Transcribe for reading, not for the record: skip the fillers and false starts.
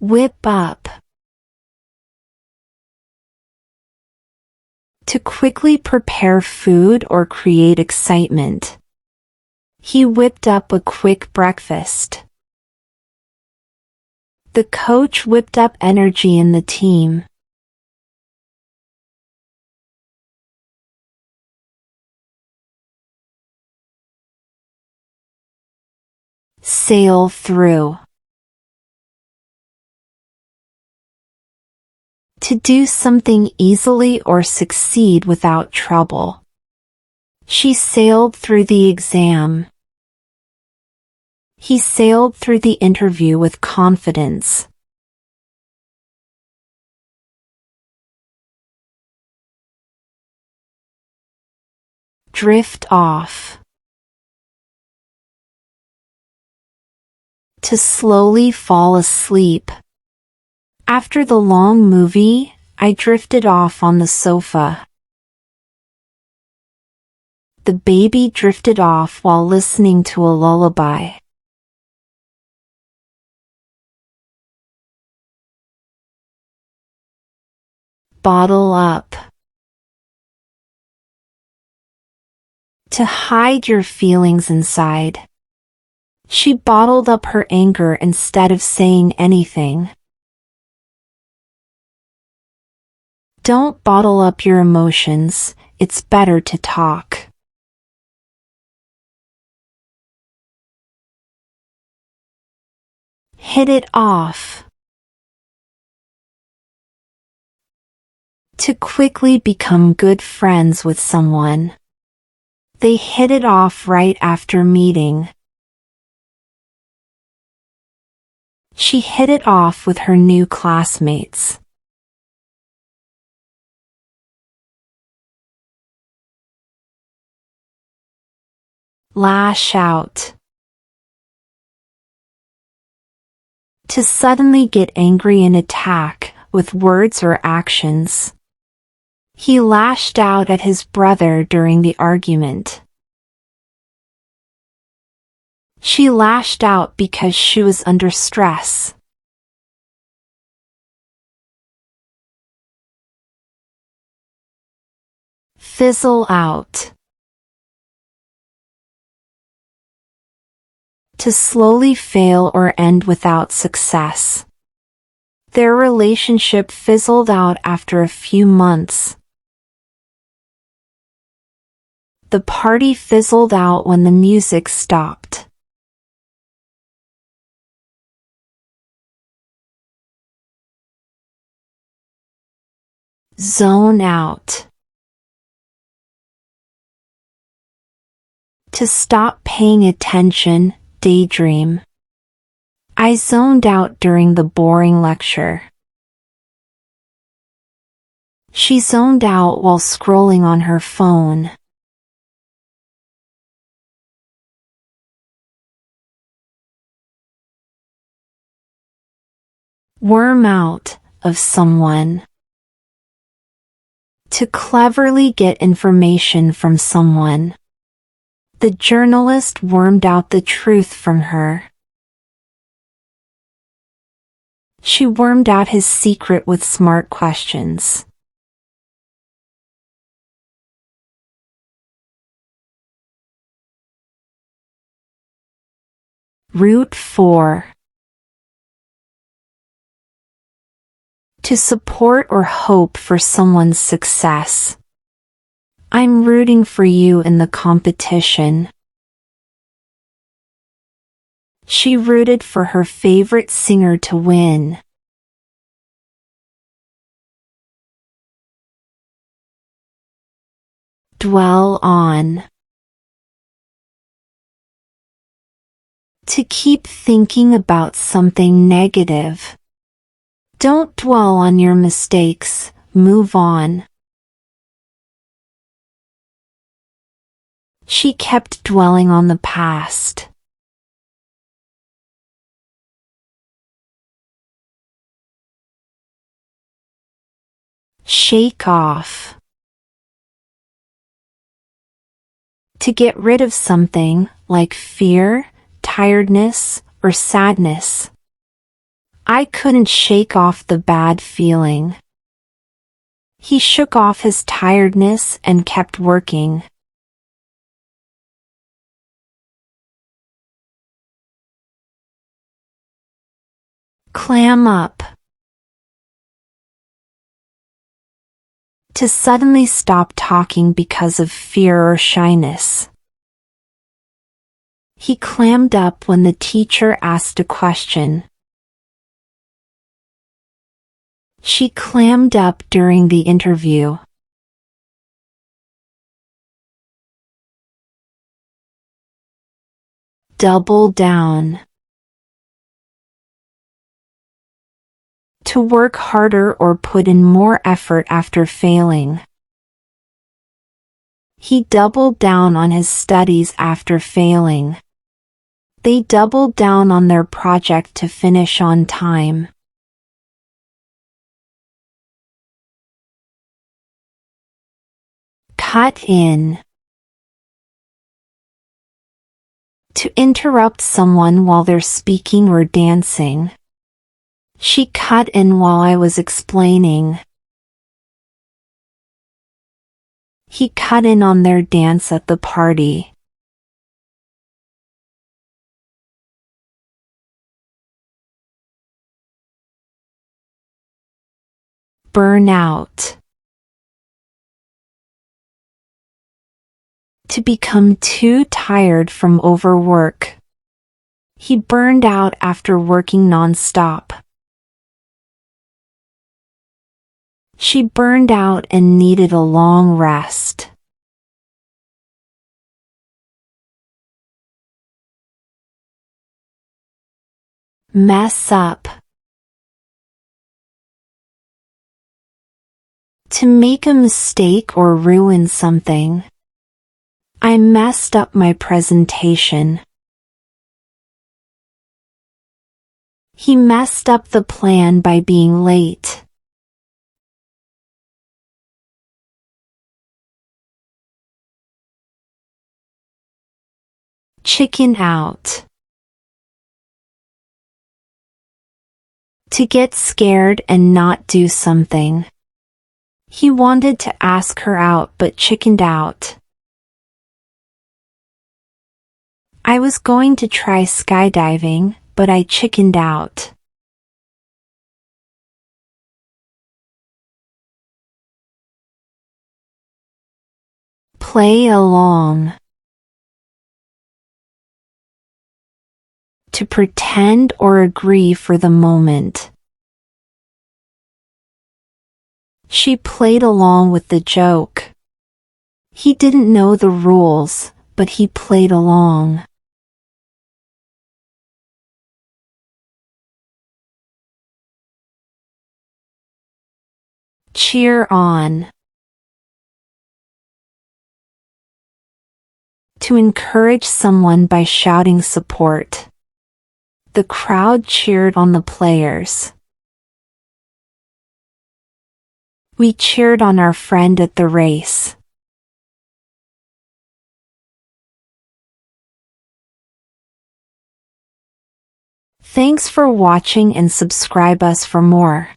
Whip up. To quickly prepare food or create excitement. He whipped up a quick breakfast. The coach whipped up energy in the team. Sail through. To do something easily or succeed without trouble. She sailed through the exam. He sailed through the interview with confidence. Drift off. To slowly fall asleep. After the long movie, I drifted off on the sofa. The baby drifted off while listening to a lullaby. Bottle up. To hide your feelings inside. She bottled up her anger instead of saying anything. Don't bottle up your emotions, it's better to talk. Hit it off. To quickly become good friends with someone. They hit it off right after meeting. She hit it off with her new classmates. Lash out. To suddenly get angry and attack, with words or actions. He lashed out at his brother during the argument. She lashed out because she was under stress. Fizzle out. To slowly fail or end without success. Their relationship fizzled out after a few months. The party fizzled out when the music stopped. Zone out. To stop paying attention, daydream. I zoned out during the boring lecture. She zoned out while scrolling on her phone. Worm out of someone. To cleverly get information from someone. The journalist wormed out the truth from her. She wormed out his secret with smart questions. Root for. To support or hope for someone's success. I'm rooting for you in the competition. She rooted for her favorite singer to win. Dwell on. To keep thinking about something negative. Don't dwell on your mistakes, move on. She kept dwelling on the past. Shake off. To get rid of something, like fear, tiredness, or sadness. I couldn't shake off the bad feeling. He shook off his tiredness and kept working. Clam up. To suddenly stop talking because of fear or shyness. He clammed up when the teacher asked a question. She clammed up during the interview. Double down. To work harder or put in more effort after failing. He doubled down on his studies after failing. They doubled down on their project to finish on time. Cut in. To interrupt someone while they're speaking or dancing. She cut in while I was explaining. He cut in on their dance at the party. Burn out. To become too tired from overwork. He burned out after working non-stop. She burned out and needed a long rest. Mess up. To make a mistake or ruin something. I messed up my presentation. He messed up the plan by being late. Chicken out. To get scared and not do something. He wanted to ask her out but chickened out. I was going to try skydiving, but I chickened out. Play along. To pretend or agree for the moment. She played along with the joke. He didn't know the rules, but he played along. Cheer on. To encourage someone by shouting support. The crowd cheered on the players. We cheered on our friend at the race. Thanks for watching and subscribe us for more.